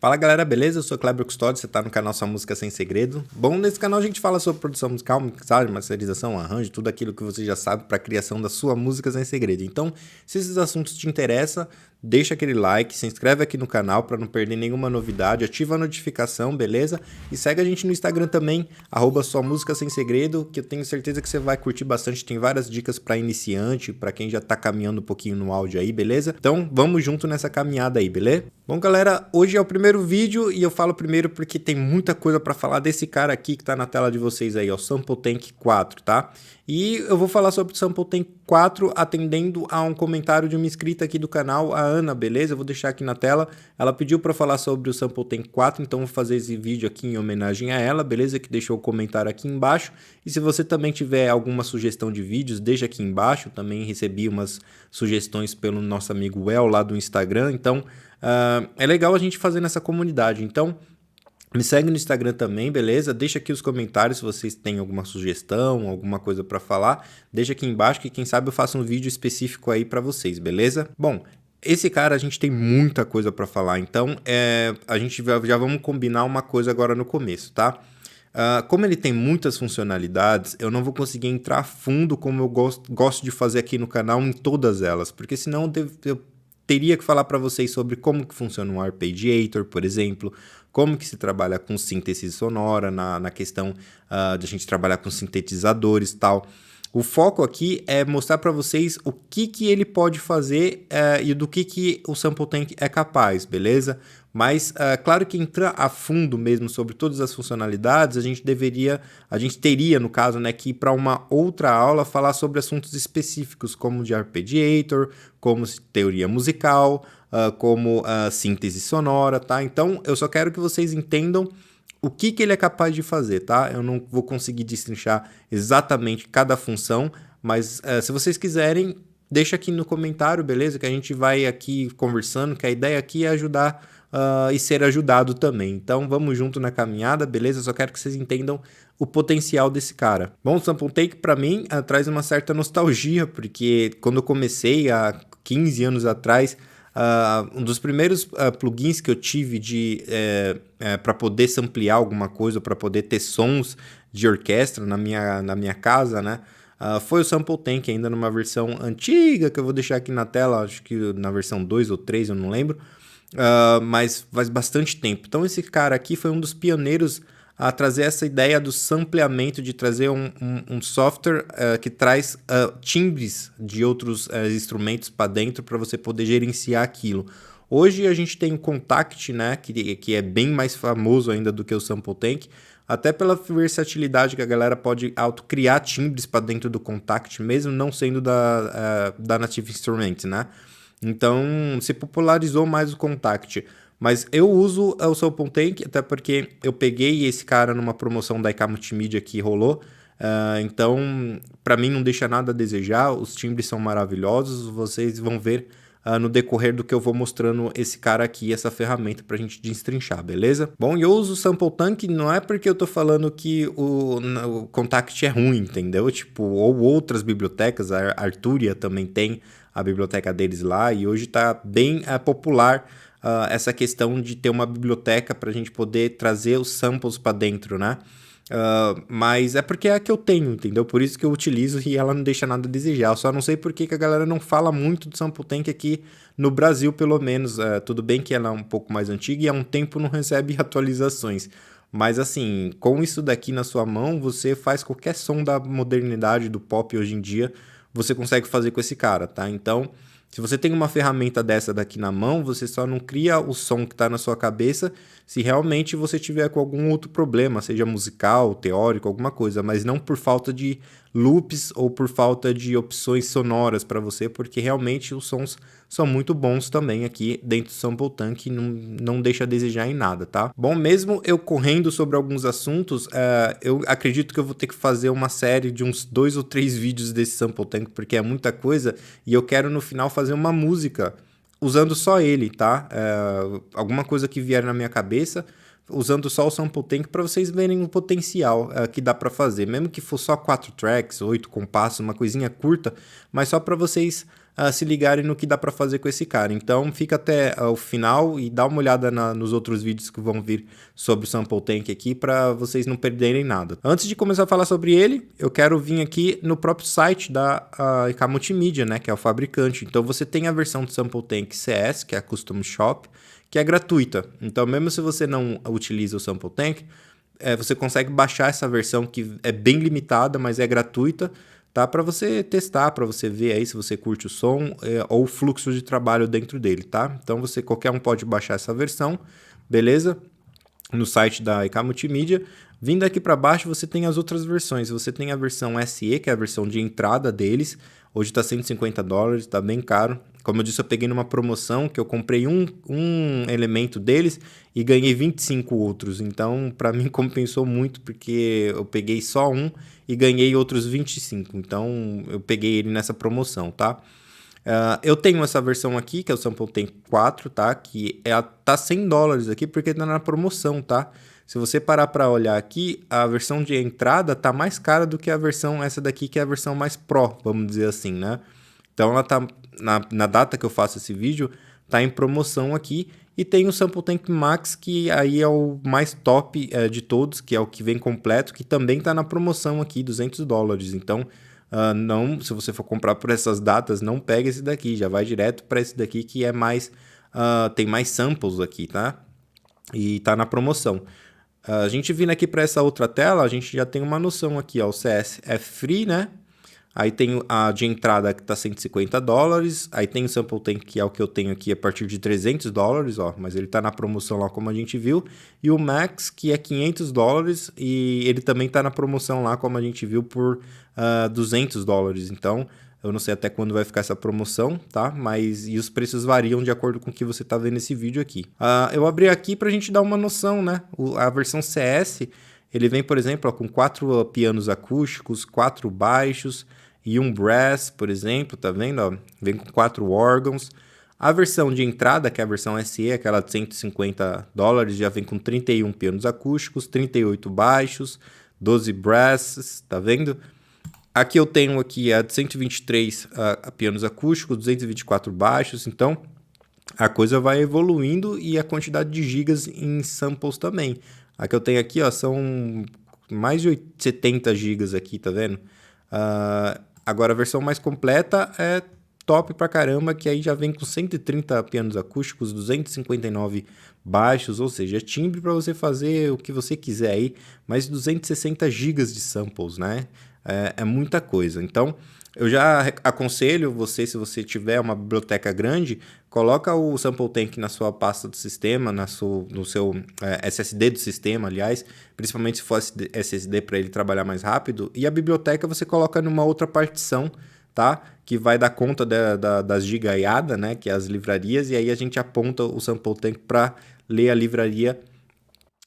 Fala galera, beleza? Eu sou Kleber Custódio, você tá no canal Sua Música Sem Segredo. Bom, nesse canal a gente fala sobre produção musical, mixagem, masterização, arranjo, tudo aquilo que você já sabe para a criação da sua música sem segredo. Então, se esses assuntos te interessam, deixa aquele like, se inscreve aqui no canal para não perder nenhuma novidade, ativa a notificação, beleza? E segue a gente no Instagram também, Sua Música Sem Segredo, que eu tenho certeza que você vai curtir bastante. Tem várias dicas para iniciante, para quem já tá caminhando um pouquinho no áudio aí, beleza? Então, vamos junto nessa caminhada aí, beleza? Bom, galera, hoje é o primeiro vídeo e eu falo primeiro porque tem muita coisa para falar desse cara aqui que tá na tela de vocês aí, ó, Sample Tank 4, tá? E eu vou falar sobre o Sample Tank 4 atendendo a um comentário de uma inscrita aqui do canal, a Ana, beleza? Eu vou deixar aqui na tela. Ela pediu para falar sobre o Sample Tank 4, então vou fazer esse vídeo aqui em homenagem a ela, beleza? Que deixou o comentário aqui embaixo. E se você também tiver alguma sugestão de vídeos, deixa aqui embaixo. Também recebi umas sugestões pelo nosso amigo El lá do Instagram, então é legal a gente fazer nessa comunidade. Então me segue no Instagram também, beleza? Deixa aqui os comentários se vocês têm alguma sugestão, alguma coisa para falar. Deixa aqui embaixo que quem sabe eu faço um vídeo específico aí para vocês, beleza? Bom, esse cara a gente tem muita coisa para falar, então a gente já vamos combinar uma coisa agora no começo, tá? Como ele tem muitas funcionalidades, eu não vou conseguir entrar a fundo como eu gosto de fazer aqui no canal em todas elas, porque senão eu teria que falar para vocês sobre como que funciona um arpeggiator, por exemplo, como que se trabalha com síntese sonora, na questão de a gente trabalhar com sintetizadores e tal. O foco aqui é mostrar para vocês o que ele pode fazer e do que o Sample Tank é capaz, beleza? Mas, claro que entrar a fundo mesmo sobre todas as funcionalidades, a gente teria, no caso, né, que ir para uma outra aula falar sobre assuntos específicos, como de arpeggiator, como teoria musical, como síntese sonora, tá? Então, eu só quero que vocês entendam o que ele é capaz de fazer, tá? Eu não vou conseguir destrinchar exatamente cada função, mas se vocês quiserem, deixa aqui no comentário, beleza? Que a gente vai aqui conversando, que a ideia aqui é ajudar e ser ajudado também. Então vamos junto na caminhada, beleza? Só quero que vocês entendam o potencial desse cara. Bom, o Sample Tank para mim traz uma certa nostalgia, porque quando eu comecei há 15 anos atrás, um dos primeiros plugins que eu tive para poder samplear alguma coisa, para poder ter sons de orquestra na minha casa, né? Foi o Sample Tank, ainda numa versão antiga, que eu vou deixar aqui na tela, acho que na versão 2 ou 3, eu não lembro. Mas faz bastante tempo. Então esse cara aqui foi um dos pioneiros a trazer essa ideia do sampleamento, de trazer um software que traz timbres de outros instrumentos para dentro para você poder gerenciar aquilo. Hoje a gente tem o Kontakt, né, que é bem mais famoso ainda do que o Sample Tank, até pela versatilidade que a galera pode autocriar timbres para dentro do Kontakt, mesmo não sendo da Native Instruments, né? Então, se popularizou mais o Kontakt. Mas eu uso o Sample Tank, até porque eu peguei esse cara numa promoção da IK Multimídia que rolou. Então, para mim não deixa nada a desejar, os timbres são maravilhosos, vocês vão ver no decorrer do que eu vou mostrando esse cara aqui, essa ferramenta pra gente destrinchar, beleza? Bom, eu uso o Sample Tank não é porque eu tô falando que o Kontakt é ruim, entendeu? Tipo, ou outras bibliotecas, a Arturia também tem a biblioteca deles lá, e hoje tá bem popular essa questão de ter uma biblioteca para a gente poder trazer os samples para dentro, né? Mas é porque é a que eu tenho, entendeu? Por isso que eu utilizo e ela não deixa nada a desejar. Eu só não sei por que a galera não fala muito do Sample Tank aqui no Brasil, pelo menos. Tudo bem que ela é um pouco mais antiga e há um tempo não recebe atualizações. Mas assim, com isso daqui na sua mão, você faz qualquer som da modernidade, do pop hoje em dia, você consegue fazer com esse cara, tá? Então, se você tem uma ferramenta dessa daqui na mão, você só não cria o som que está na sua cabeça se realmente você tiver com algum outro problema, seja musical, teórico, alguma coisa, mas não por falta de loops ou por falta de opções sonoras para você, porque realmente os sons são muito bons também aqui dentro do Sample Tank, não deixa a desejar em nada, tá? Bom, mesmo eu correndo sobre alguns assuntos, eu acredito que eu vou ter que fazer uma série de uns 2 ou 3 vídeos desse Sample Tank, porque é muita coisa, e eu quero no final fazer uma música usando só ele, tá? Alguma coisa que vier na minha cabeça, usando só o Sample Tank para vocês verem o potencial que dá para fazer, mesmo que for só 4 tracks, 8 compassos, uma coisinha curta, mas só para vocês se ligarem no que dá para fazer com esse cara. Então fica até o final e dá uma olhada nos outros vídeos que vão vir sobre o Sample Tank aqui para vocês não perderem nada. Antes de começar a falar sobre ele, eu quero vir aqui no próprio site da EK Multimídia, né, que é o fabricante. Então você tem a versão do Sample Tank CS, que é a Custom Shop, que é gratuita. Então mesmo se você não utiliza o Sample Tank, você consegue baixar essa versão que é bem limitada, mas é gratuita, tá? Para você testar, para você ver aí se você curte o som ou o fluxo de trabalho dentro dele, tá? Então qualquer um pode baixar essa versão, beleza? No site da EK Multimídia. Vindo aqui para baixo, você tem as outras versões. Você tem a versão SE, que é a versão de entrada deles. Hoje está $150, está bem caro. Como eu disse, eu peguei numa promoção que eu comprei um elemento deles e ganhei 25 outros. Então, para mim, compensou muito, porque eu peguei só um e ganhei outros 25. Então, eu peguei ele nessa promoção, tá? Eu tenho essa versão aqui, que é o Sample Tank 4, tá? Que tá $100 aqui, porque tá na promoção, tá? Se você parar para olhar aqui, a versão de entrada tá mais cara do que a versão essa daqui, que é a versão mais Pro, vamos dizer assim, né? Então ela tá, na data que eu faço esse vídeo, tá em promoção aqui. E tem o Sample Tank Max, que aí é o mais top de todos, que é o que vem completo, que também tá na promoção aqui, $200. Então, não, se você for comprar por essas datas, não pega esse daqui, já vai direto para esse daqui que é mais, tem mais samples aqui, tá? E tá na promoção. A gente vindo aqui para essa outra tela, a gente já tem uma noção aqui, ó, o CS é free, né? Aí tem a de entrada que tá $150, aí tem o Sample Tank, que é o que eu tenho aqui a partir de $300, ó, mas ele tá na promoção lá como a gente viu, e o Max, que é $500, e ele também tá na promoção lá como a gente viu por $200, então eu não sei até quando vai ficar essa promoção, tá? Mas e os preços variam de acordo com o que você tá vendo esse vídeo aqui. Eu abri aqui pra gente dar uma noção, né? A versão CS, ele vem, por exemplo, ó, com 4 pianos acústicos, 4 baixos e um brass, por exemplo, tá vendo? Ó? Vem com 4 órgãos. A versão de entrada, que é a versão SE, aquela de $150, já vem com 31 pianos acústicos, 38 baixos, 12 brasses, tá vendo? Aqui eu tenho aqui a de 123 pianos acústicos, 224 baixos, então a coisa vai evoluindo e a quantidade de gigas em samples também. A que eu tenho aqui, ó, são mais de 70 gigas aqui, tá vendo? Agora a versão mais completa é top pra caramba, que aí já vem com 130 pianos acústicos, 259 baixos, ou seja, é timbre para você fazer o que você quiser aí, mais 260 gigas de samples, né? É muita coisa. Então, eu já aconselho você, se você tiver uma biblioteca grande, coloca o Sample Tank na sua pasta do sistema, no seu SSD do sistema, aliás, principalmente se for SSD para ele trabalhar mais rápido, e a biblioteca você coloca numa outra partição, tá? Que vai dar conta das gigaiadas, né? Que é as livrarias, e aí a gente aponta o Sample Tank para ler a livraria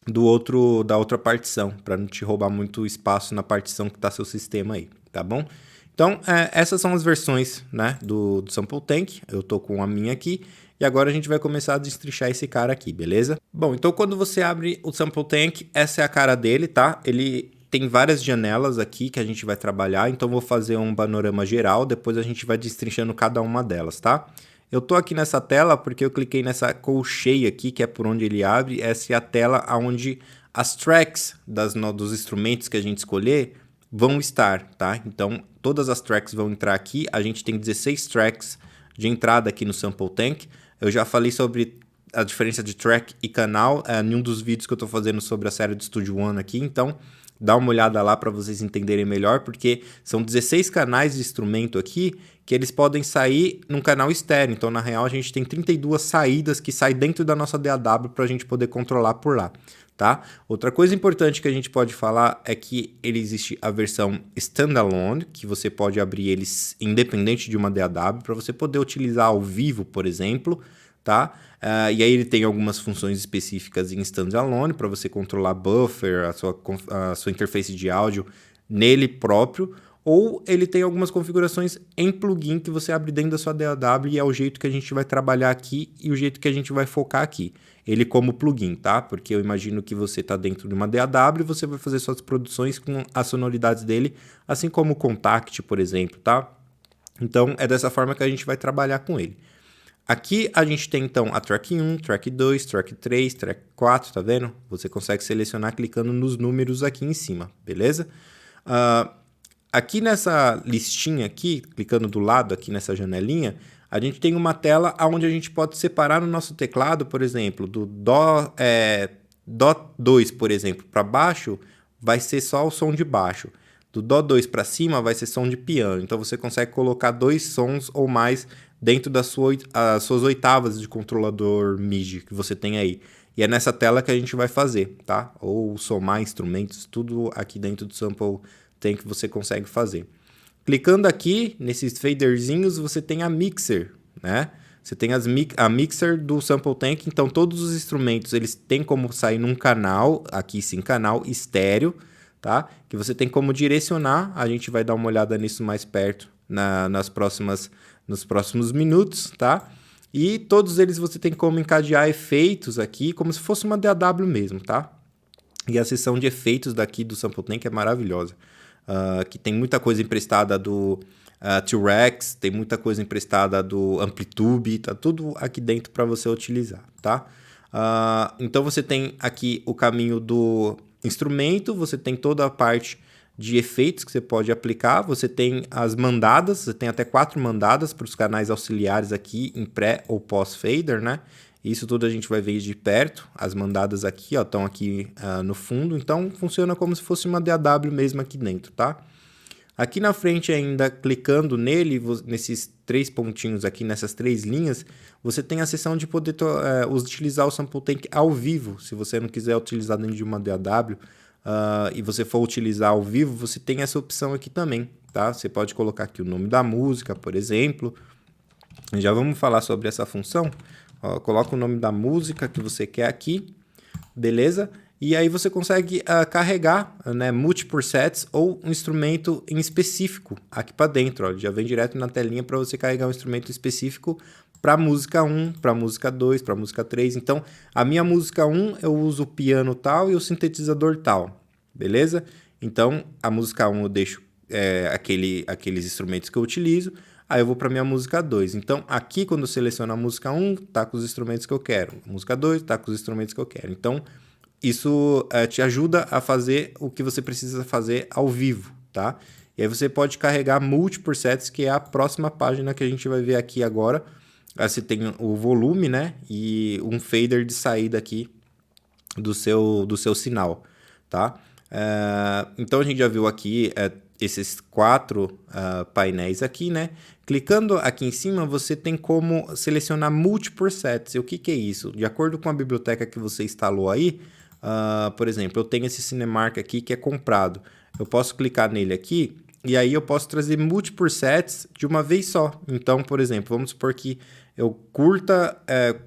da outra partição, para não te roubar muito espaço na partição que está seu sistema aí, tá bom? Então, essas são as versões, né, do Sample Tank. Eu tô com a minha aqui e agora a gente vai começar a destrinchar esse cara aqui, beleza? Bom, então quando você abre o Sample Tank, essa é a cara dele, tá? Ele tem várias janelas aqui que a gente vai trabalhar, então vou fazer um panorama geral, depois a gente vai destrinchando cada uma delas, tá? Eu tô aqui nessa tela porque eu cliquei nessa colcheia aqui, que é por onde ele abre. Essa é a tela onde as tracks dos instrumentos que a gente escolher vão estar, tá? Então, todas as tracks vão entrar aqui. A gente tem 16 tracks de entrada aqui no Sample Tank. Eu já falei sobre a diferença de track e canal em um dos vídeos que eu tô fazendo sobre a série do Studio One aqui. Então, dá uma olhada lá para vocês entenderem melhor, porque são 16 canais de instrumento aqui que eles podem sair num canal externo. Então, na real, a gente tem 32 saídas que saem dentro da nossa DAW para a gente poder controlar por lá, tá? Outra coisa importante que a gente pode falar é que ele existe a versão standalone, que você pode abrir eles independente de uma DAW, para você poder utilizar ao vivo, por exemplo, tá? E aí ele tem algumas funções específicas em standalone para você controlar buffer, a sua interface de áudio nele próprio, ou ele tem algumas configurações em plugin que você abre dentro da sua DAW e é o jeito que a gente vai trabalhar aqui e o jeito que a gente vai focar aqui. Ele como plugin, tá? Porque eu imagino que você está dentro de uma DAW e você vai fazer suas produções com as sonoridades dele, assim como o Contact, por exemplo, tá? Então, é dessa forma que a gente vai trabalhar com ele. Aqui a gente tem, então, a track 1, track 2, track 3, track 4, tá vendo? Você consegue selecionar clicando nos números aqui em cima, beleza? Aqui nessa listinha aqui, clicando do lado aqui nessa janelinha, a gente tem uma tela onde a gente pode separar no nosso teclado, por exemplo, do Dó 2, por exemplo, para baixo, vai ser só o som de baixo. Do Dó 2 para cima vai ser som de piano. Então você consegue colocar 2 sons ou mais dentro das suas oitavas de controlador MIDI que você tem aí. E é nessa tela que a gente vai fazer, tá? Ou somar instrumentos, tudo aqui dentro do Sample Tank que você consegue fazer. Clicando aqui nesses faderzinhos, você tem a mixer, né? Você tem a mixer do Sample Tank, então todos os instrumentos eles têm como sair num canal, aqui sim, canal estéreo, tá? Que você tem como direcionar, a gente vai dar uma olhada nisso mais perto nos próximos minutos, tá? E todos eles você tem como encadear efeitos aqui, como se fosse uma DAW mesmo, tá? E a seção de efeitos daqui do Sample Tank é maravilhosa. Que tem muita coisa emprestada do T-Rex, tem muita coisa emprestada do Amplitube, tá tudo aqui dentro para você utilizar, tá? Então você tem aqui o caminho do instrumento, você tem toda a parte de efeitos que você pode aplicar, você tem as mandadas, você tem até 4 mandadas para os canais auxiliares aqui em pré ou pós-fader, né? Isso tudo a gente vai ver de perto, as mandadas aqui, ó, estão aqui no fundo, então funciona como se fosse uma DAW mesmo aqui dentro, tá? Aqui na frente ainda, clicando nele, nesses 3 pontinhos aqui, nessas 3 linhas, você tem a seção de poder utilizar o Sample Tank ao vivo. Se você não quiser utilizar dentro de uma DAW e você for utilizar ao vivo, você tem essa opção aqui também, tá? Você pode colocar aqui o nome da música, por exemplo. Já vamos falar sobre essa função. Ó, coloca o nome da música que você quer aqui, beleza? E aí você consegue carregar, né, múltiplos sets ou um instrumento em específico aqui para dentro. Ó, já vem direto na telinha para você carregar um instrumento específico para música 1, para música 2, para música 3. Então, a minha música 1 eu uso o piano tal e o sintetizador tal, beleza? Então, a música 1 eu deixo aqueles instrumentos que eu utilizo. Aí eu vou para minha música 2. Então, aqui quando eu seleciono a música 1, tá com os instrumentos que eu quero. Música 2, tá com os instrumentos que eu quero. Então, isso te ajuda a fazer o que você precisa fazer ao vivo, tá? E aí você pode carregar múltiplos sets, que é a próxima página que a gente vai ver aqui agora. Você tem o volume, né? E um fader de saída aqui do seu sinal, tá? Então a gente já viu aqui esses 4 painéis aqui, né? Clicando aqui em cima, você tem como selecionar múltiplos sets. E o que é isso? De acordo com a biblioteca que você instalou aí, por exemplo, eu tenho esse Cinemark aqui que é comprado. Eu posso clicar nele aqui e aí eu posso trazer múltiplos sets de uma vez só. Então, por exemplo, vamos supor que eu curta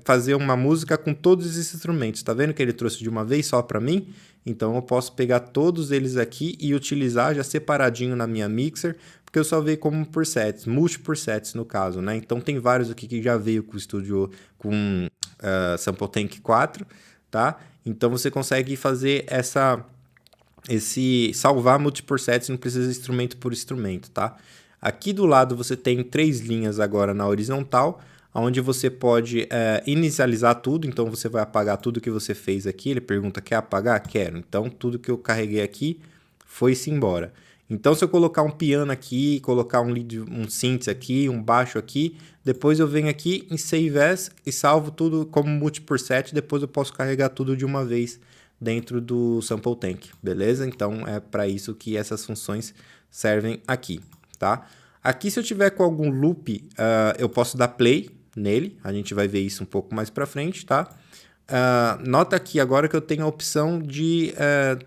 fazer uma música com todos esses instrumentos. Tá vendo que ele trouxe de uma vez só para mim? Então eu posso pegar todos eles aqui e utilizar já separadinho na minha mixer, porque eu só veio como por sets, múltiplos sets no caso, né? Então tem vários aqui que já veio com o Studio, com Sample Tank 4, tá? Então você consegue fazer salvar múltiplos sets, não precisa de instrumento por instrumento, tá? Aqui do lado você tem 3 linhas agora na horizontal, onde você pode inicializar tudo. Então você vai apagar tudo que você fez aqui. Ele pergunta, quer apagar? Quero. Então tudo que eu carreguei aqui foi-se embora. Então se eu colocar um piano aqui, colocar um synth aqui, um baixo aqui, depois eu venho aqui em Save As e salvo tudo como múltiplo set, depois eu posso carregar tudo de uma vez dentro do Sample Tank, beleza? Então é para isso que essas funções servem aqui, tá? Aqui se eu tiver com algum loop, eu posso dar play nele, a gente vai ver isso um pouco mais para frente, tá? Nota aqui agora que eu tenho a opção de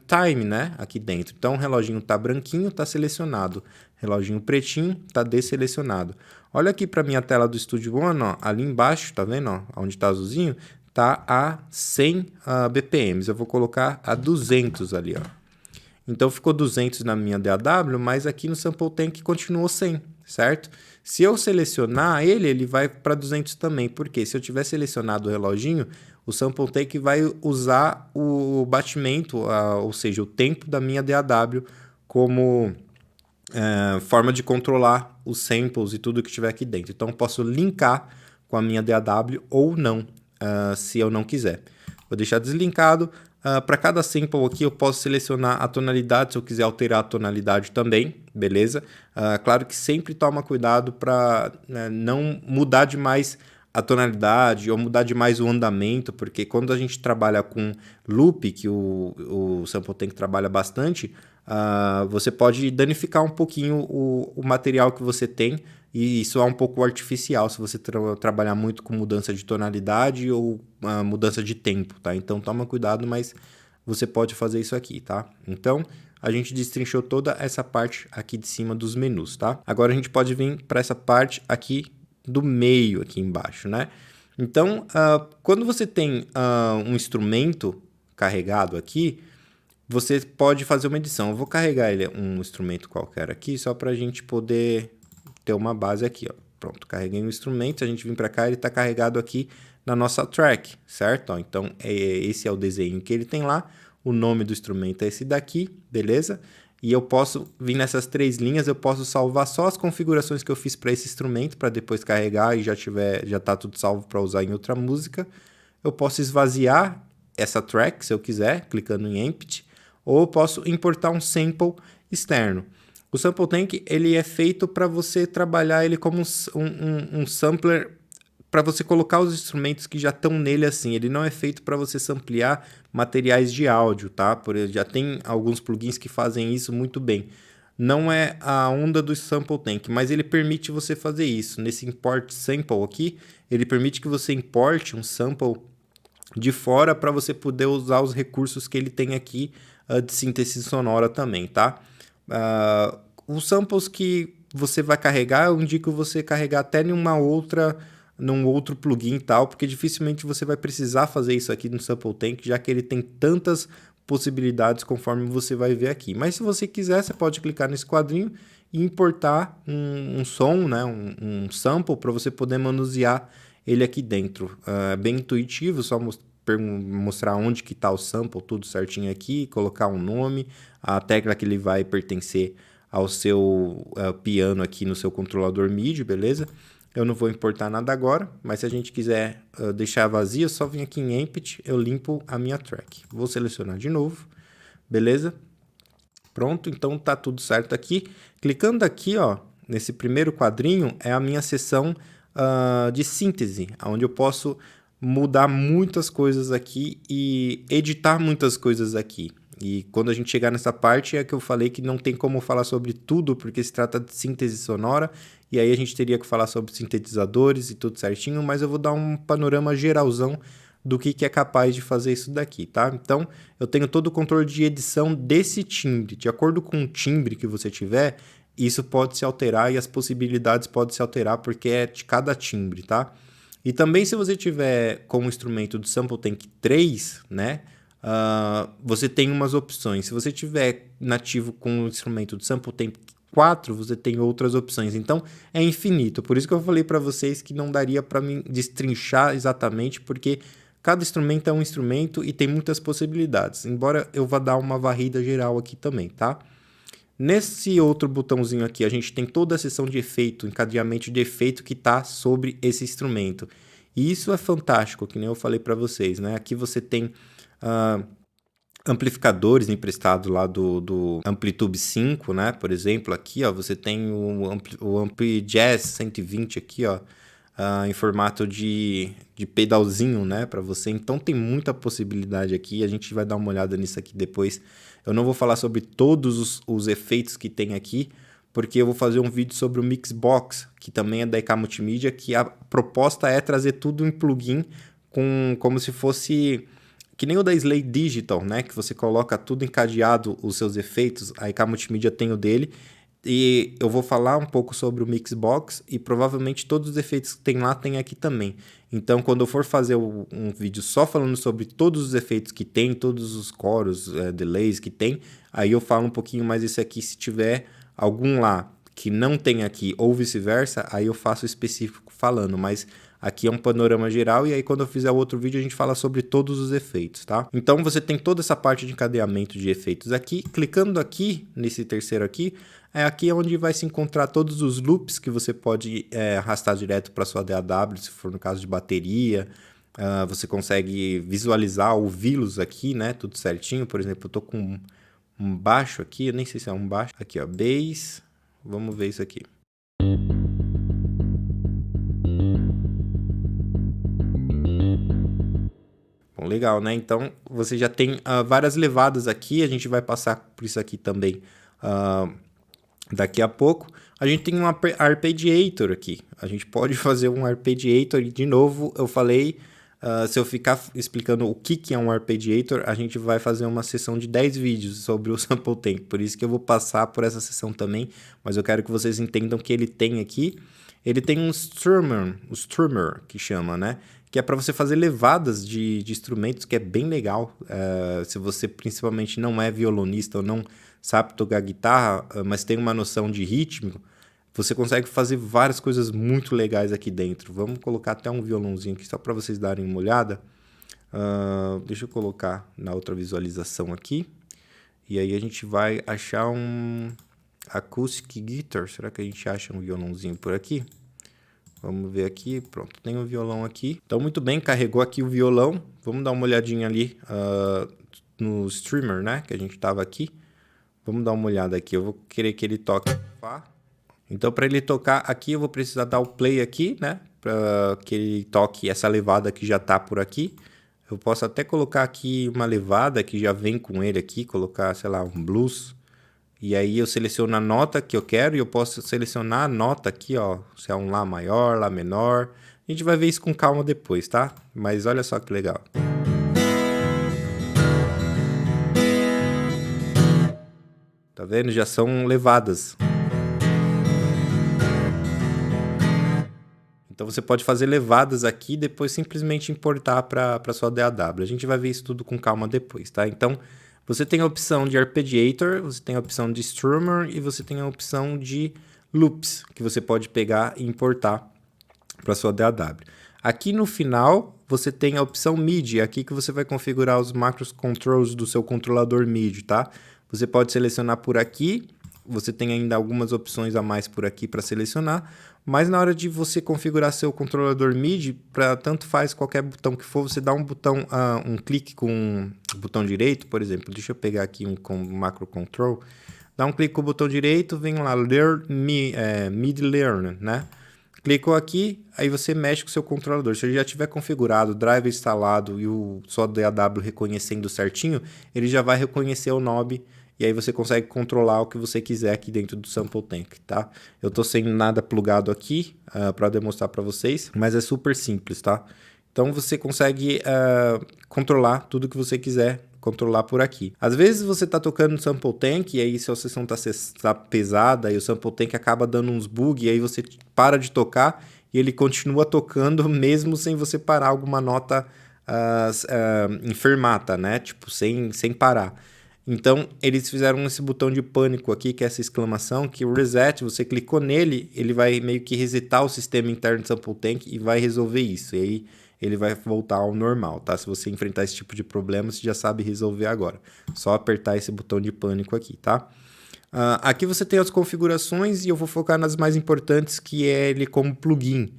time, né? Aqui dentro. Então o reloginho tá branquinho, tá selecionado. Reloginho pretinho, tá desselecionado. Olha aqui para minha tela do Studio One, ó, ali embaixo, tá vendo, ó, onde tá azulzinho? Tá a 100 BPMs. Eu vou colocar a 200 ali, ó. Então ficou 200 na minha DAW, mas aqui no Sample Tank continuou 100, certo? Se eu selecionar ele vai para 200 também, porque se eu tiver selecionado o reloginho, o Sample Tank vai usar o batimento, ou seja, o tempo da minha DAW como forma de controlar os samples e tudo que tiver aqui dentro. Então, eu posso linkar com a minha DAW ou não, se eu não quiser. Vou deixar deslinkado. Para cada sample aqui, eu posso selecionar a tonalidade, se eu quiser alterar a tonalidade também, beleza? Claro que sempre toma cuidado para não mudar demais a tonalidade ou mudar demais o andamento, porque quando a gente trabalha com loop, que o Sample Tank trabalha bastante, você pode danificar um pouquinho o material que você tem e soar um pouco artificial se você trabalhar muito com mudança de tonalidade ou mudança de tempo, tá? Então toma cuidado, mas você pode fazer isso aqui, tá? Então a gente destrinchou toda essa parte aqui de cima dos menus, tá? Agora a gente pode vir para essa parte aqui do meio aqui embaixo, né? Então, quando você tem um instrumento carregado aqui, você pode fazer uma edição. Eu vou carregar ele um instrumento qualquer aqui, só para a gente poder ter uma base aqui, ó. Pronto, carreguei um instrumento, se a gente vir para cá, ele está carregado aqui na nossa track, certo? Ó, então, esse é o desenho que ele tem lá, o nome do instrumento é esse daqui, beleza? E eu posso vir nessas 3 linhas, eu posso salvar só as configurações que eu fiz para esse instrumento, para depois carregar e já tá tudo salvo para usar em outra música. Eu posso esvaziar essa track, se eu quiser, clicando em Empty, ou eu posso importar um sample externo. O Sample Tank ele é feito para você trabalhar ele como um sampler para você colocar os instrumentos que já estão nele assim. Ele não é feito para você samplear materiais de áudio, tá? Já tem alguns plugins que fazem isso muito bem. Não é a onda do Sample Tank, mas ele permite você fazer isso. Nesse Import Sample aqui, ele permite que você importe um sample de fora para você poder usar os recursos que ele tem aqui de síntese sonora também, tá? Os samples que você vai carregar, eu indico você carregar até num outro plugin e tal, porque dificilmente você vai precisar fazer isso aqui no Sample Tank, já que ele tem tantas possibilidades conforme você vai ver aqui. Mas se você quiser, você pode clicar nesse quadrinho e importar um som, né, um sample para você poder manusear ele aqui dentro. É bem intuitivo, só mostrar onde que está o sample, tudo certinho aqui, colocar um nome, a tecla que ele vai pertencer ao seu piano aqui no seu controlador MIDI, beleza? Eu não vou importar nada agora, mas se a gente quiser deixar vazio, é só vir aqui em Empty, eu limpo a minha track. Vou selecionar de novo, beleza? Pronto, então tá tudo certo aqui. Clicando aqui, ó, nesse primeiro quadrinho, é a minha seção de síntese, onde eu posso mudar muitas coisas aqui e editar muitas coisas aqui. E quando a gente chegar nessa parte é que eu falei que não tem como falar sobre tudo, porque se trata de síntese sonora, e aí a gente teria que falar sobre sintetizadores e tudo certinho, mas eu vou dar um panorama geralzão do que é capaz de fazer isso daqui, tá? Então, eu tenho todo o controle de edição desse timbre. De acordo com o timbre que você tiver, isso pode se alterar e as possibilidades podem se alterar, porque é de cada timbre, tá? E também se você tiver como instrumento do Sample Tank 3, né? Você tem umas opções. Se você tiver nativo com o instrumento do Sample Tank 4, você tem outras opções. Então, é infinito. Por isso que eu falei para vocês que não daria para mim destrinchar exatamente, porque cada instrumento é um instrumento e tem muitas possibilidades. Embora eu vá dar uma varrida geral aqui também, tá? Nesse outro botãozinho aqui, a gente tem toda a seção de efeito, encadeamento de efeito que está sobre esse instrumento. E isso é fantástico, que nem eu falei para vocês, né? Aqui você tem amplificadores emprestados lá do Amplitude 5, né? Por exemplo, aqui ó, você tem o Ampli Jazz 120 aqui, ó, em formato de pedalzinho, né? Para você. Então tem muita possibilidade aqui. A gente vai dar uma olhada nisso aqui depois. Eu não vou falar sobre todos os efeitos que tem aqui, porque eu vou fazer um vídeo sobre o Mixbox, que também é da EK Multimídia, que a proposta é trazer tudo em plugin como se fosse que nem o da Slay Digital, né? Que você coloca tudo encadeado, os seus efeitos. A EK Multimídia tem o dele. E eu vou falar um pouco sobre o Mixbox e provavelmente todos os efeitos que tem lá tem aqui também. Então, quando eu for fazer um vídeo só falando sobre todos os efeitos que tem, todos os coros, delays que tem, aí eu falo um pouquinho mais desse aqui. Se tiver algum lá que não tem aqui ou vice-versa, aí eu faço específico falando. Mas Aqui é um panorama geral e aí quando eu fizer outro vídeo a gente fala sobre todos os efeitos, tá? Então você tem toda essa parte de encadeamento de efeitos aqui. Clicando aqui, nesse terceiro aqui, é aqui onde vai se encontrar todos os loops que você pode arrastar direto para sua DAW, se for no caso de bateria. Você consegue visualizar, ouvi-los aqui, né? Tudo certinho. Por exemplo, eu tô com um baixo aqui, eu nem sei se é um baixo. Aqui, ó, bass. Vamos ver isso aqui. Bom, legal, né? Então, você já tem várias levadas aqui. A gente vai passar por isso aqui também daqui a pouco. A gente tem um arpeggiator aqui. A gente pode fazer um arpeggiator. E, de novo, eu falei... se eu ficar explicando o que é um arpeggiator, a gente vai fazer uma sessão de 10 vídeos sobre o Sample Tank. Por isso que eu vou passar por essa sessão também. Mas eu quero que vocês entendam que ele tem aqui. Ele tem um strummer, que chama, né? Que é para você fazer levadas de instrumentos, que é bem legal. Se você principalmente não é violonista ou não sabe tocar guitarra, mas tem uma noção de ritmo, você consegue fazer várias coisas muito legais aqui dentro. Vamos colocar até um violãozinho aqui só para vocês darem uma olhada. Deixa eu colocar na outra visualização aqui. E aí a gente vai achar um acoustic guitar. Será que a gente acha um violãozinho por aqui? Vamos ver aqui. Pronto, tem um violão aqui. Então, muito bem, carregou aqui o violão. Vamos dar uma olhadinha ali no streamer, né? Que a gente estava aqui. Vamos dar uma olhada aqui. Eu vou querer que ele toque Fá. Então, para ele tocar aqui, eu vou precisar dar o play aqui, né? Para que ele toque essa levada que já está por aqui. Eu posso até colocar aqui uma levada que já vem com ele aqui. Colocar, sei lá, um blues. E aí eu seleciono a nota que eu quero e eu posso selecionar a nota aqui, ó. Se é um Lá maior, Lá menor. A gente vai ver isso com calma depois, tá? Mas olha só que legal. Tá vendo? Já são levadas. Então você pode fazer levadas aqui e depois simplesmente importar para sua DAW. A gente vai ver isso tudo com calma depois, tá? Então você tem a opção de arpeggiator, você tem a opção de strummer e você tem a opção de loops, que você pode pegar e importar para sua DAW. Aqui no final você tem a opção MIDI, aqui que você vai configurar os macros controls do seu controlador MIDI, tá? Você pode selecionar por aqui. Você tem ainda algumas opções a mais por aqui para selecionar, mas na hora de você configurar seu controlador MIDI, para tanto faz qualquer botão que for, você dá um botão, um clique com o botão direito, por exemplo, deixa eu pegar aqui com macro control, dá um clique com o botão direito, vem lá, MIDI Learn, né? Clicou aqui, aí você mexe com o seu controlador. Se ele já tiver configurado, o driver instalado e o só DAW reconhecendo certinho, ele já vai reconhecer o knob. E aí você consegue controlar o que você quiser aqui dentro do Sample Tank, tá? Eu tô sem nada plugado aqui para demonstrar para vocês, mas é super simples, tá? Então você consegue controlar tudo que você quiser controlar por aqui. Às vezes você tá tocando no Sample Tank e aí se a sessão tá pesada e o Sample Tank acaba dando uns bugs e aí você para de tocar e ele continua tocando mesmo sem você parar alguma nota enfermata, né? Tipo, sem parar. Então, eles fizeram esse botão de pânico aqui, que é essa exclamação, que o reset, você clicou nele, ele vai meio que resetar o sistema interno do Sample Tank e vai resolver isso. E aí, ele vai voltar ao normal, tá? Se você enfrentar esse tipo de problema, você já sabe resolver agora. Só apertar esse botão de pânico aqui, tá? Aqui você tem as configurações e eu vou focar nas mais importantes, que é ele como plugin.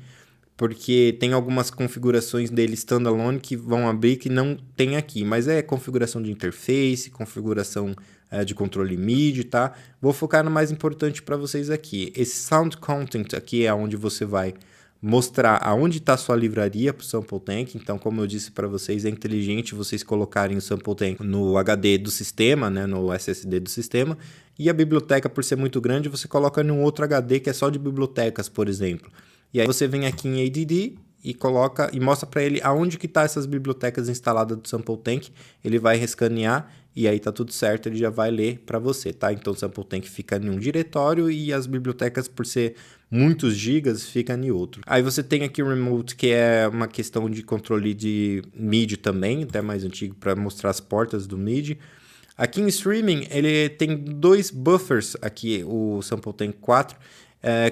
Porque tem algumas configurações dele standalone que vão abrir que não tem aqui. Mas é configuração de interface, configuração de controle MIDI, tá? Vou focar no mais importante para vocês aqui. Esse Sound Content aqui é onde você vai mostrar aonde está a sua livraria para o Sample Tank. Então, como eu disse para vocês, é inteligente vocês colocarem o Sample Tank no HD do sistema, né? No SSD do sistema. E a biblioteca, por ser muito grande, você coloca em um outro HD que é só de bibliotecas, por exemplo. E aí você vem aqui em ADD e coloca e mostra para ele aonde que tá essas bibliotecas instaladas do Sample Tank. Ele vai rescanear e aí tá tudo certo, ele já vai ler para você, tá? Então o Sample Tank fica em um diretório e as bibliotecas, por ser muitos gigas, fica em outro. Aí você tem aqui o Remote, que é uma questão de controle de MIDI também, até mais antigo, para mostrar as portas do MIDI. Aqui em Streaming, ele tem dois buffers aqui, o Sample Tank 4.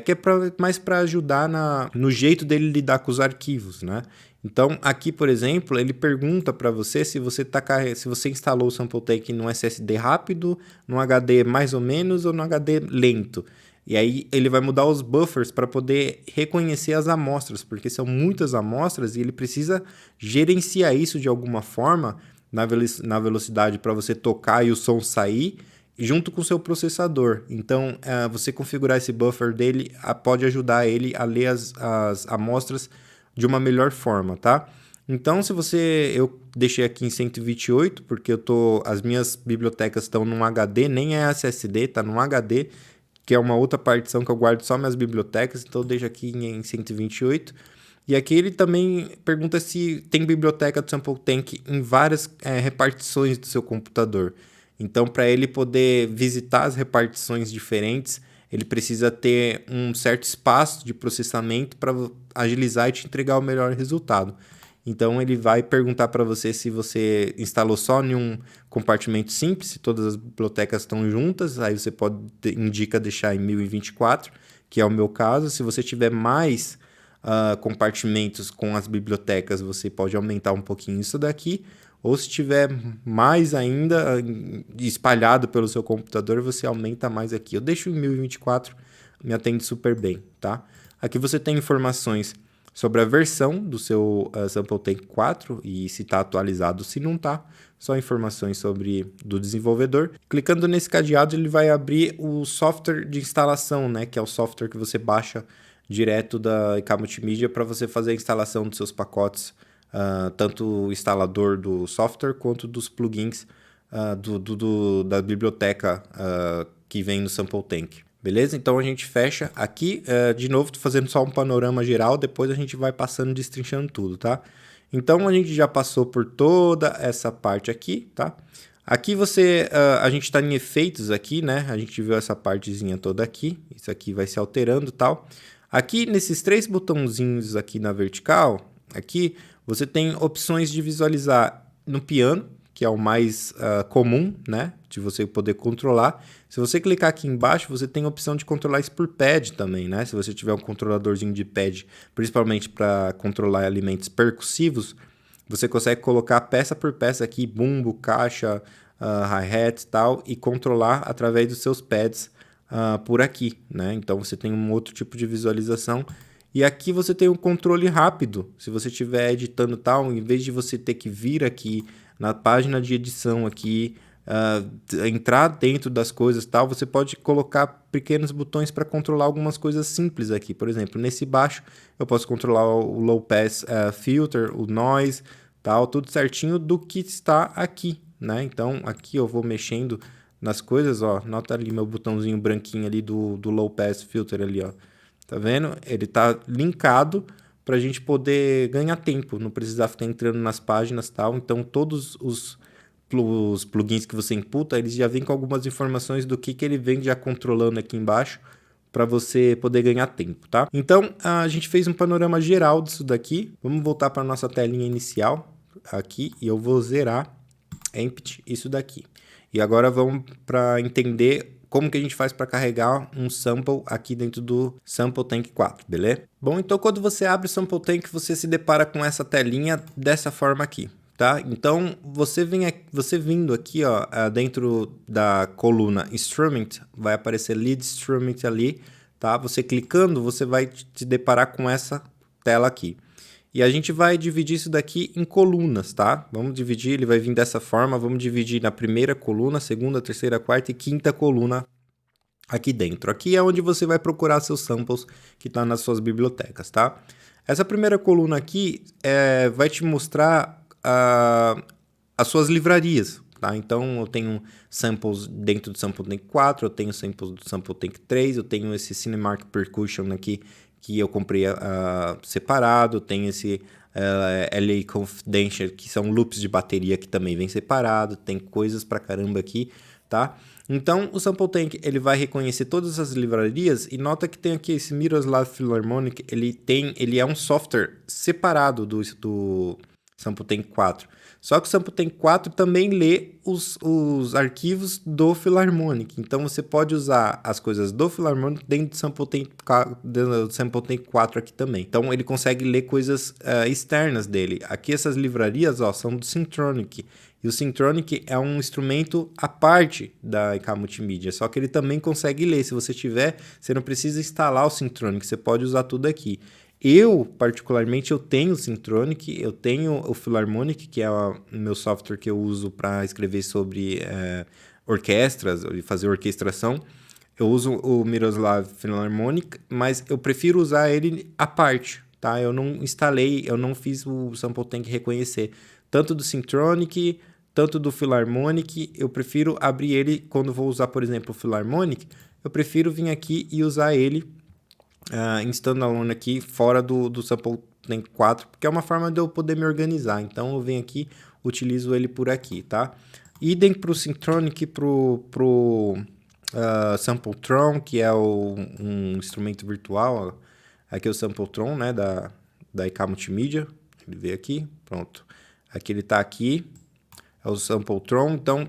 que é mais para ajudar no jeito dele lidar com os arquivos, né? Então, aqui, por exemplo, ele pergunta para você se você instalou o SampleTank num SSD rápido, num HD mais ou menos ou num HD lento. E aí ele vai mudar os buffers para poder reconhecer as amostras, porque são muitas amostras e ele precisa gerenciar isso de alguma forma na velocidade para você tocar e o som sair junto com o seu processador. Então, você configurar esse buffer dele pode ajudar ele a ler as amostras de uma melhor forma, tá? Então, eu deixei aqui em 128, porque as minhas bibliotecas estão num HD, nem é SSD, tá num HD, que é uma outra partição que eu guardo só minhas bibliotecas, então eu deixo aqui em 128. E aqui ele também pergunta se tem biblioteca do SampleTank em várias repartições do seu computador. Então, para ele poder visitar as repartições diferentes, ele precisa ter um certo espaço de processamento para agilizar e te entregar o melhor resultado. Então, ele vai perguntar para você se você instalou só em um compartimento simples, se todas as bibliotecas estão juntas, aí você indica deixar em 1024, que é o meu caso. Se você tiver mais compartimentos com as bibliotecas, você pode aumentar um pouquinho isso daqui, ou se tiver mais ainda espalhado pelo seu computador, você aumenta mais aqui. Eu deixo em 1024, me atende super bem, tá? Aqui você tem informações sobre a versão do seu SampleTank 4 e se está atualizado, se não está. Só informações do desenvolvedor. Clicando nesse cadeado, ele vai abrir o software de instalação, né? Que é o software que você baixa direto da IK Multimídia para você fazer a instalação dos seus pacotes, tanto o instalador do software quanto dos plugins da biblioteca que vem no SampleTank. Beleza? Então a gente fecha aqui, de novo, tô fazendo só um panorama geral, depois a gente vai passando, destrinchando tudo, tá? Então a gente já passou por toda essa parte aqui, tá? Aqui a gente está em efeitos aqui, né? A gente viu essa partezinha toda aqui, isso aqui vai se alterando e tal. Aqui nesses 3 botãozinhos aqui na vertical, aqui você tem opções de visualizar no piano, que é o mais comum, né? De você poder controlar. Se você clicar aqui embaixo, você tem a opção de controlar isso por pad também, né? Se você tiver um controladorzinho de pad, principalmente para controlar elementos percussivos, você consegue colocar peça por peça aqui, bumbo, caixa, hi-hat e tal, e controlar através dos seus pads por aqui, né? Então você tem um outro tipo de visualização. E aqui você tem um controle rápido. Se você estiver editando tal, em vez de você ter que vir aqui na página de edição aqui, entrar dentro das coisas tal, você pode colocar pequenos botões para controlar algumas coisas simples aqui. Por exemplo, nesse baixo eu posso controlar o low pass filter, o noise, tal, tudo certinho do que está aqui, né? Então aqui eu vou mexendo nas coisas, ó, nota ali meu botãozinho branquinho ali do low pass filter ali, ó. Tá vendo? Ele tá linkado para a gente poder ganhar tempo, não precisar ficar entrando nas páginas e tal. Então, todos os plugins que você imputa, eles já vêm com algumas informações do que ele vem já controlando aqui embaixo para você poder ganhar tempo, tá? Então, a gente fez um panorama geral disso daqui. Vamos voltar para nossa telinha inicial aqui e eu vou zerar empty isso daqui. E agora vamos para entender como que a gente faz para carregar um sample aqui dentro do SampleTank 4, beleza? Bom, então quando você abre o SampleTank, você se depara com essa telinha dessa forma aqui, tá? Então, você vindo aqui, ó, dentro da coluna Instrument, vai aparecer Lead Instrument ali, tá? Você clicando, você vai se deparar com essa tela aqui. E a gente vai dividir isso daqui em colunas, tá? Vamos dividir, ele vai vir dessa forma, vamos dividir na primeira coluna, segunda, terceira, quarta e quinta coluna aqui dentro. Aqui é onde você vai procurar seus samples que estão nas suas bibliotecas, tá? Essa primeira coluna aqui vai te mostrar as suas livrarias, tá? Então eu tenho samples dentro do SampleTank 4, eu tenho samples do SampleTank 3, eu tenho esse Cinemark Percussion aqui que eu comprei separado, tem esse LA Confidential, que são loops de bateria que também vem separado, tem coisas pra caramba aqui, tá? Então, o SampleTank, ele vai reconhecer todas as livrarias e nota que tem aqui esse Miroslav Philharmonic, ele é um software separado do Sample Tank 4. Só que o Sample Tank 4 também lê os arquivos do Philharmonic. Então, você pode usar as coisas do Philharmonic dentro do Sample Tank 4 aqui também. Então, ele consegue ler coisas externas dele. Aqui, essas livrarias são do Syntronic. E o Syntronic é um instrumento à parte da EK Multimídia. Só que ele também consegue ler. Se você tiver, você não precisa instalar o Syntronic. Você pode usar tudo aqui. Eu, particularmente, eu tenho o Syntronic, eu tenho o Philharmonic, que é o meu software que eu uso para escrever sobre orquestras e fazer orquestração. Eu uso o Miroslav Philharmonic, mas eu prefiro usar ele à parte, tá? Eu não instalei, eu não fiz o Sample Tank reconhecer. Tanto do Syntronic, tanto do Philharmonic, eu prefiro abrir ele quando vou usar, por exemplo, o Philharmonic, eu prefiro vir aqui e usar ele em standalone aqui, fora do Sample Tank 4, porque é uma forma de eu poder me organizar. Então, eu venho aqui, utilizo ele por aqui, tá? Idem para o Syntronic, pro Sampletron, que é um instrumento virtual. Aqui é o Sampletron, né, da EK Multimídia. Ele veio aqui, pronto. Aqui ele está aqui, é o Sampletron. Então,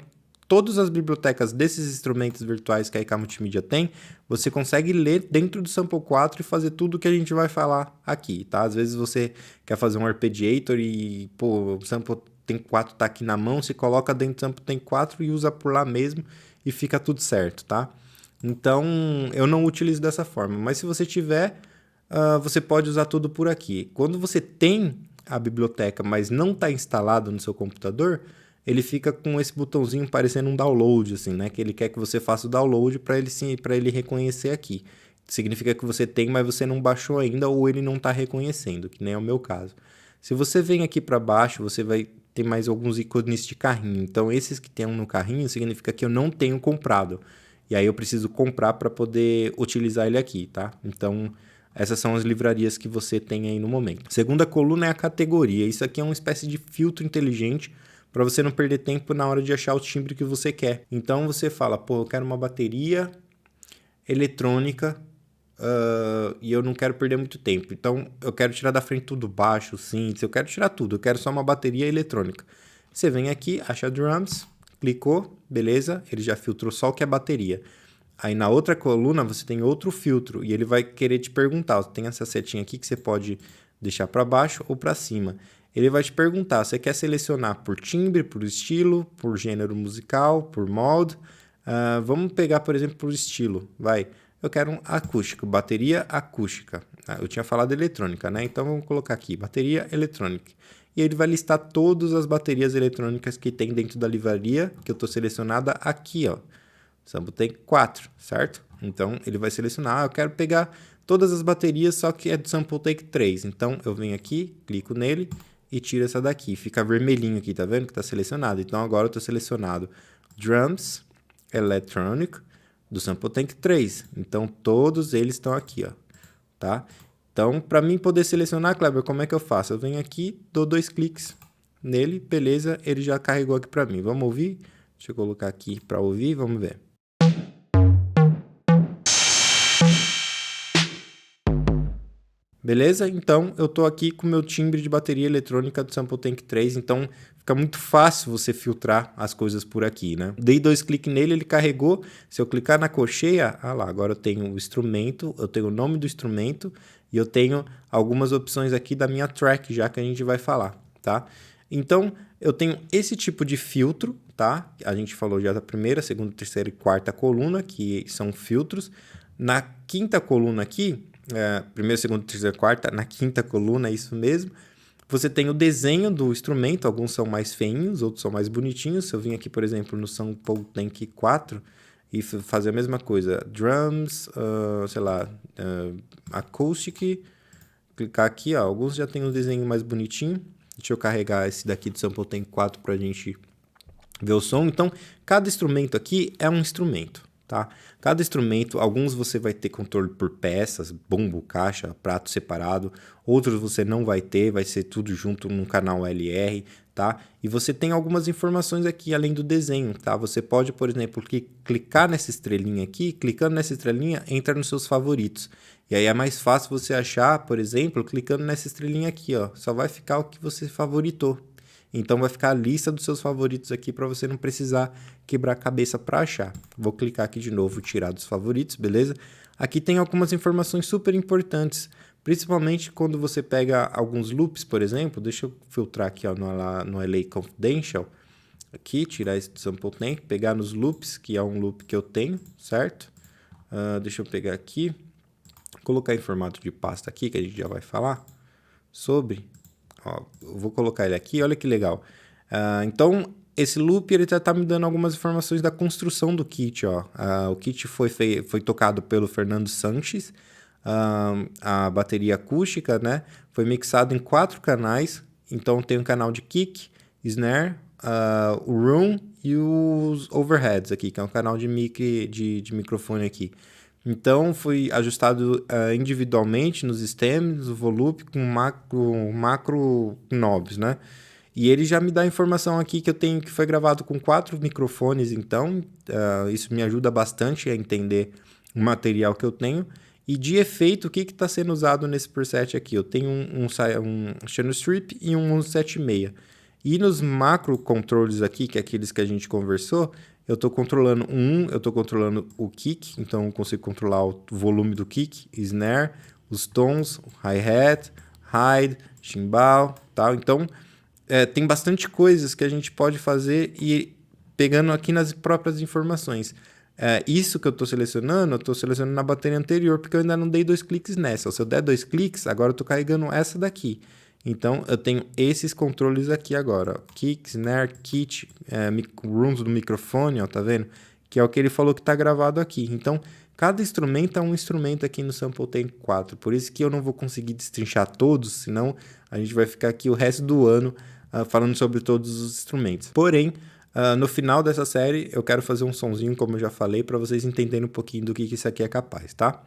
todas as bibliotecas desses instrumentos virtuais que a EK Multimídia tem, você consegue ler dentro do Sample 4 e fazer tudo o que a gente vai falar aqui, tá? Às vezes você quer fazer um arpeggiator e, o Sample Tank 4 tá aqui na mão, você coloca dentro do Sample Tank 4 e usa por lá mesmo e fica tudo certo, tá? Então, eu não utilizo dessa forma, mas se você tiver, você pode usar tudo por aqui. Quando você tem a biblioteca, mas não está instalado no seu computador, ele fica com esse botãozinho parecendo um download, assim, né? Que ele quer que você faça o download para ele reconhecer aqui. Significa que você tem, mas você não baixou ainda ou ele não está reconhecendo, que nem é o meu caso. Se você vem aqui para baixo, você vai ter mais alguns ícones de carrinho. Então, esses que tem no carrinho significa que eu não tenho comprado. E aí eu preciso comprar para poder utilizar ele aqui, tá? Então, essas são as livrarias que você tem aí no momento. Segunda coluna é a categoria. Isso aqui é uma espécie de filtro inteligente para você não perder tempo na hora de achar o timbre que você quer. Então você fala, pô, eu quero uma bateria eletrônica e eu não quero perder muito tempo. Então eu quero tirar da frente tudo baixo, synths, eu quero tirar tudo, eu quero só uma bateria eletrônica. Você vem aqui, acha drums, clicou, beleza, ele já filtrou só o que é bateria. Aí na outra coluna você tem outro filtro e ele vai querer te perguntar, tem essa setinha aqui que você pode deixar para baixo ou para cima. Ele vai te perguntar, você quer selecionar por timbre, por estilo, por gênero musical, por mod? Vamos pegar, por exemplo, por estilo, vai. Eu quero um acústico, bateria acústica. Eu tinha falado eletrônica, né? Então vamos colocar aqui, bateria eletrônica. E ele vai listar todas as baterias eletrônicas que tem dentro da livraria, que eu estou selecionada aqui, ó. Sample Tank 4, certo? Então, ele vai selecionar, eu quero pegar todas as baterias, só que é do Sample Tank 3. Então, eu venho aqui, clico nele e tiro essa daqui. Fica vermelhinho aqui, tá vendo? Que tá selecionado. Então, agora eu estou selecionado Drums, Electronic, do Sample Tank 3. Então, todos eles estão aqui, ó, tá? Então, para mim poder selecionar, Kleber, como é que eu faço? Eu venho aqui, dou 2 cliques nele, beleza, ele já carregou aqui para mim. Vamos ouvir? Deixa eu colocar aqui para ouvir, vamos ver. Beleza? Então, eu estou aqui com o meu timbre de bateria eletrônica do Sample Tank 3, então fica muito fácil você filtrar as coisas por aqui, né? Dei 2 cliques nele, ele carregou. Se eu clicar na cocheia, lá, agora eu tenho o instrumento, eu tenho o nome do instrumento e eu tenho algumas opções aqui da minha track, já que a gente vai falar, tá? Então, eu tenho esse tipo de filtro, tá? A gente falou já da primeira, segunda, terceira e quarta coluna, que são filtros. Na quinta coluna aqui, primeira, segunda, terceira, quarta, na quinta coluna, é isso mesmo. Você tem o desenho do instrumento, alguns são mais feinhos, outros são mais bonitinhos. Se eu vim aqui, por exemplo, no Sample Tank 4 e fazer a mesma coisa, drums, sei lá, acoustic, clicar aqui, ó, alguns já tem um desenho mais bonitinho. Deixa eu carregar esse daqui do Sample Tank 4 para a gente ver o som. Então, cada instrumento aqui é um instrumento, tá? Cada instrumento, alguns você vai ter controle por peças, bumbo, caixa, prato separado, outros você não vai ter, vai ser tudo junto num canal LR, tá? E você tem algumas informações aqui além do desenho, tá? Você pode, por exemplo, clicar nessa estrelinha aqui, clicando nessa estrelinha, entra nos seus favoritos. E aí é mais fácil você achar, por exemplo, clicando nessa estrelinha aqui, ó, só vai ficar o que você favoritou. Então vai ficar a lista dos seus favoritos aqui para você não precisar quebrar a cabeça para achar. Vou clicar aqui de novo, tirar dos favoritos, beleza? Aqui tem algumas informações super importantes, principalmente quando você pega alguns loops, por exemplo. Deixa eu filtrar aqui ó, no LA Confidential, aqui, tirar esse do Sample Tank, pegar nos loops, que é um loop que eu tenho, certo? Deixa eu pegar aqui, colocar em formato de pasta aqui, que a gente já vai falar sobre. Ó, eu vou colocar ele aqui, olha que legal. Então, esse loop ele já tá me dando algumas informações da construção do kit. Ó. O kit foi tocado pelo Fernando Sanches, a bateria acústica, né? Foi mixado em 4 canais. Então, tem um canal de kick, snare, o room e os overheads aqui, que é um canal de microfone aqui. Então, foi ajustado individualmente nos stems, o volume com macro knobs, né? E ele já me dá a informação aqui que eu tenho que foi gravado com 4 microfones, então isso me ajuda bastante a entender o material que eu tenho. E de efeito, o que está sendo usado nesse preset aqui? Eu tenho um channel strip e um 176. E nos macro controles aqui, que é aqueles que a gente conversou, eu estou controlando eu estou controlando o kick, então eu consigo controlar o volume do kick, snare, os tons, hi-hat, hide, chimbal, tal. Então, tem bastante coisas que a gente pode fazer e pegando aqui nas próprias informações. Isso que eu estou selecionando na bateria anterior, porque eu ainda não dei 2 cliques nessa. Se eu der 2 cliques, agora eu estou carregando essa daqui. Então, eu tenho esses controles aqui agora, ó. Kick, snare, kit, rooms do microfone, ó, tá vendo? Que é o que ele falou que tá gravado aqui. Então, cada instrumento é um instrumento aqui no Sample Tank 4. Por isso que eu não vou conseguir destrinchar todos, senão a gente vai ficar aqui o resto do ano falando sobre todos os instrumentos. Porém, no final dessa série, eu quero fazer um sonzinho, como eu já falei, para vocês entenderem um pouquinho do que isso aqui é capaz, tá?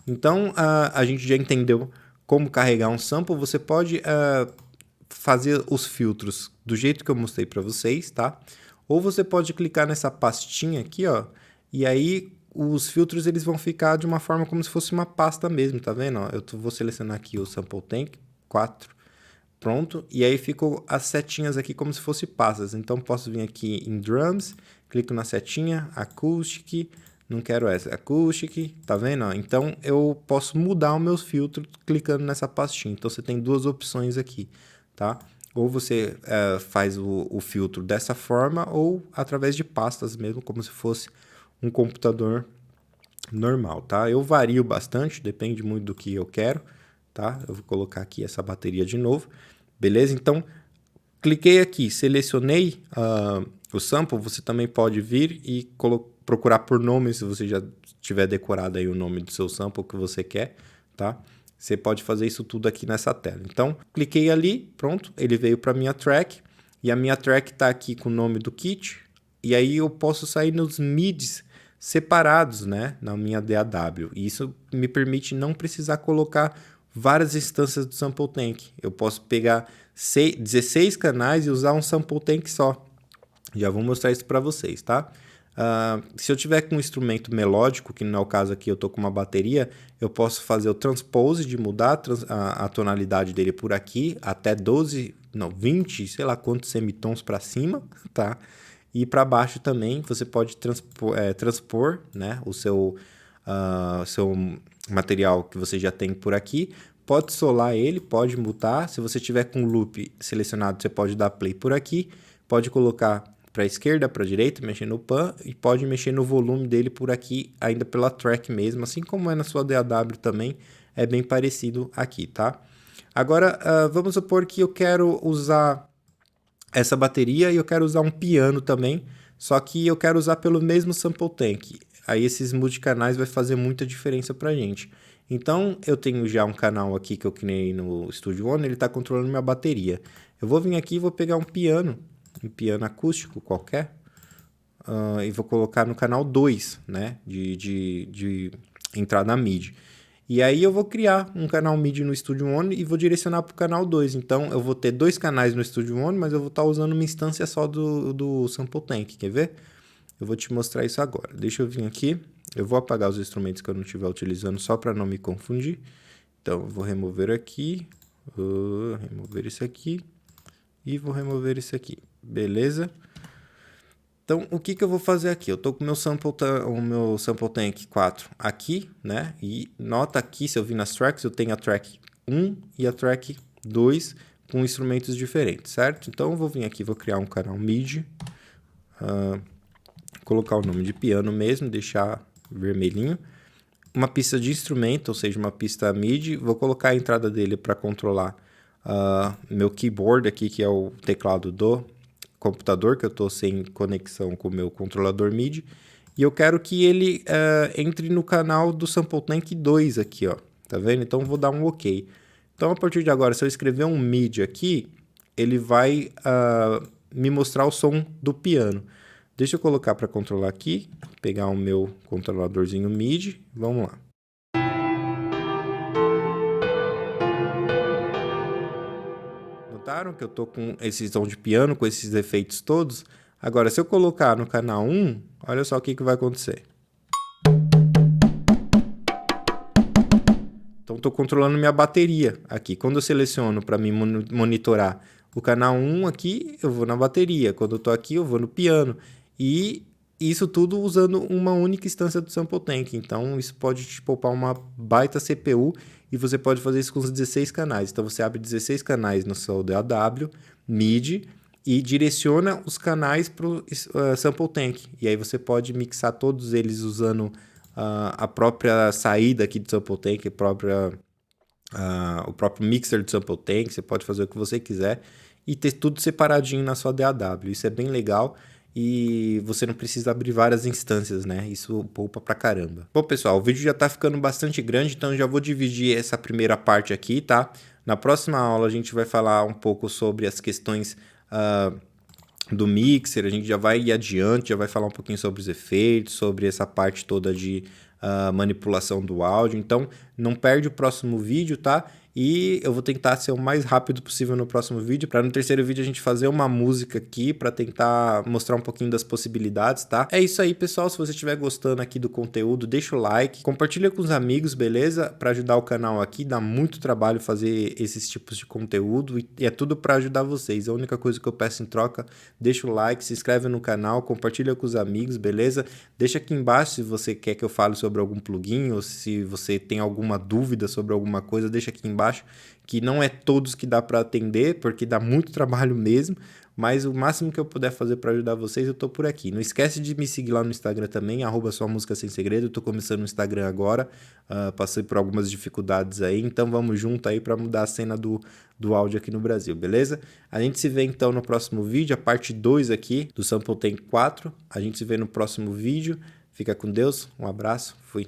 Então, a gente já entendeu como carregar um sample. Você pode fazer os filtros do jeito que eu mostrei para vocês, tá? Ou você pode clicar nessa pastinha aqui, ó, e aí os filtros eles vão ficar de uma forma como se fosse uma pasta mesmo, tá vendo? Ó, vou selecionar aqui o Sample Tank 4, pronto, e aí ficou as setinhas aqui como se fosse pastas. Então posso vir aqui em Drums, clico na setinha, Acoustic, não quero essa, Acoustic, tá vendo? Então, eu posso mudar o meu filtro clicando nessa pastinha. Então, você tem 2 opções aqui, tá? Ou você faz o filtro dessa forma, ou através de pastas mesmo, como se fosse um computador normal, tá? Eu vario bastante, depende muito do que eu quero, tá? Eu vou colocar aqui essa bateria de novo, beleza? Então, cliquei aqui, selecionei o sample, você também pode vir e procurar por nome, se você já tiver decorado aí o nome do seu sample que você quer, tá? Você pode fazer isso tudo aqui nessa tela. Então, cliquei ali, pronto, ele veio para minha track, e a minha track está aqui com o nome do kit, e aí eu posso sair nos mids separados, né, na minha DAW. E isso me permite não precisar colocar várias instâncias do Sample Tank. Eu posso pegar 16 canais e usar um Sample Tank só. Já vou mostrar isso para vocês, tá? Se eu tiver com um instrumento melódico, que não é o caso aqui, eu tô com uma bateria, eu posso fazer o transpose de mudar a tonalidade dele por aqui até 20, sei lá quantos semitons para cima, tá? E para baixo também você pode transpor, né, o seu material que você já tem por aqui. Pode solar ele, pode mutar. Se você tiver com o loop selecionado, você pode dar play por aqui. Pode colocar para a esquerda, para a direita, mexer no pan e pode mexer no volume dele por aqui, ainda pela track mesmo, assim como é na sua DAW também, é bem parecido aqui, tá? Agora, vamos supor que eu quero usar essa bateria e eu quero usar um piano também, só que eu quero usar pelo mesmo Sample Tank. Aí esses multicanais vai fazer muita diferença pra gente. Então, eu tenho já um canal aqui que eu criei no Studio One, ele está controlando minha bateria. Eu vou vir aqui e vou pegar um piano acústico qualquer. e vou colocar no canal 2, né, de entrada MIDI. E aí eu vou criar um canal MIDI no Studio One e vou direcionar para o canal 2. Então eu vou ter 2 canais no Studio One, mas eu vou estar usando uma instância só do Sample Tank, quer ver? Eu vou te mostrar isso agora. Deixa eu vir aqui, eu vou apagar os instrumentos que eu não estiver utilizando só para não me confundir. Então eu vou remover aqui, remover isso aqui e vou remover isso aqui, beleza? Então, o que eu vou fazer aqui? Eu tô com o meu Sample Tank 4 aqui, né? E nota aqui, se eu vir nas tracks, eu tenho a track 1 e a track 2 com instrumentos diferentes, certo? Então, eu vou vir aqui, vou criar um canal MIDI, colocar o nome de piano mesmo, deixar vermelhinho. Uma pista de instrumento, ou seja, uma pista MIDI. Vou colocar a entrada dele para controlar meu keyboard aqui, que é o teclado do computador, que eu estou sem conexão com o meu controlador MIDI, e eu quero que ele entre no canal do Sample Tank 2 aqui, ó, tá vendo? Então, vou dar um OK. Então, a partir de agora, se eu escrever um MIDI aqui, ele vai me mostrar o som do piano. Deixa eu colocar para controlar aqui, pegar o meu controladorzinho MIDI, vamos lá. Notaram que eu tô com esse som de piano, com esses efeitos todos? Agora, se eu colocar no canal 1, olha só o que vai acontecer. Então, estou controlando minha bateria aqui. Quando eu seleciono para me monitorar o canal 1 aqui, eu vou na bateria. Quando eu estou aqui, eu vou no piano. E isso tudo usando uma única instância do Sample Tank. Então, isso pode te poupar uma baita CPU e você pode fazer isso com os 16 canais. Então, você abre 16 canais no seu DAW, MIDI, e direciona os canais para o Sample Tank. E aí você pode mixar todos eles usando a própria saída aqui do Sample Tank, o próprio mixer do Sample Tank. Você pode fazer o que você quiser e ter tudo separadinho na sua DAW. Isso é bem legal. E você não precisa abrir várias instâncias, né? Isso poupa pra caramba. Bom, pessoal, o vídeo já tá ficando bastante grande, então já vou dividir essa primeira parte aqui, tá? Na próxima aula a gente vai falar um pouco sobre as questões do mixer, a gente já vai ir adiante, já vai falar um pouquinho sobre os efeitos, sobre essa parte toda de manipulação do áudio. Então, não perde o próximo vídeo, tá? E eu vou tentar ser o mais rápido possível no próximo vídeo, para no terceiro vídeo a gente fazer uma música aqui, para tentar mostrar um pouquinho das possibilidades, tá? É isso aí, pessoal. Se você estiver gostando aqui do conteúdo, deixa o like, compartilha com os amigos, beleza? Para ajudar o canal aqui, dá muito trabalho fazer esses tipos de conteúdo e é tudo para ajudar vocês. A única coisa que eu peço em troca, deixa o like, se inscreve no canal, compartilha com os amigos, beleza? Deixa aqui embaixo se você quer que eu fale sobre algum plugin ou se você tem alguma dúvida sobre alguma coisa, deixa aqui embaixo, que não é todos que dá para atender, porque dá muito trabalho mesmo, mas o máximo que eu puder fazer para ajudar vocês, eu tô por aqui. Não esquece de me seguir lá no Instagram também, @soamusicasemsegredo. Eu tô começando no Instagram agora, passei por algumas dificuldades aí, então vamos junto aí para mudar a cena do áudio aqui no Brasil, beleza? A gente se vê então no próximo vídeo, a parte 2 aqui do Sample Tank 4. A gente se vê no próximo vídeo. Fica com Deus, um abraço, fui!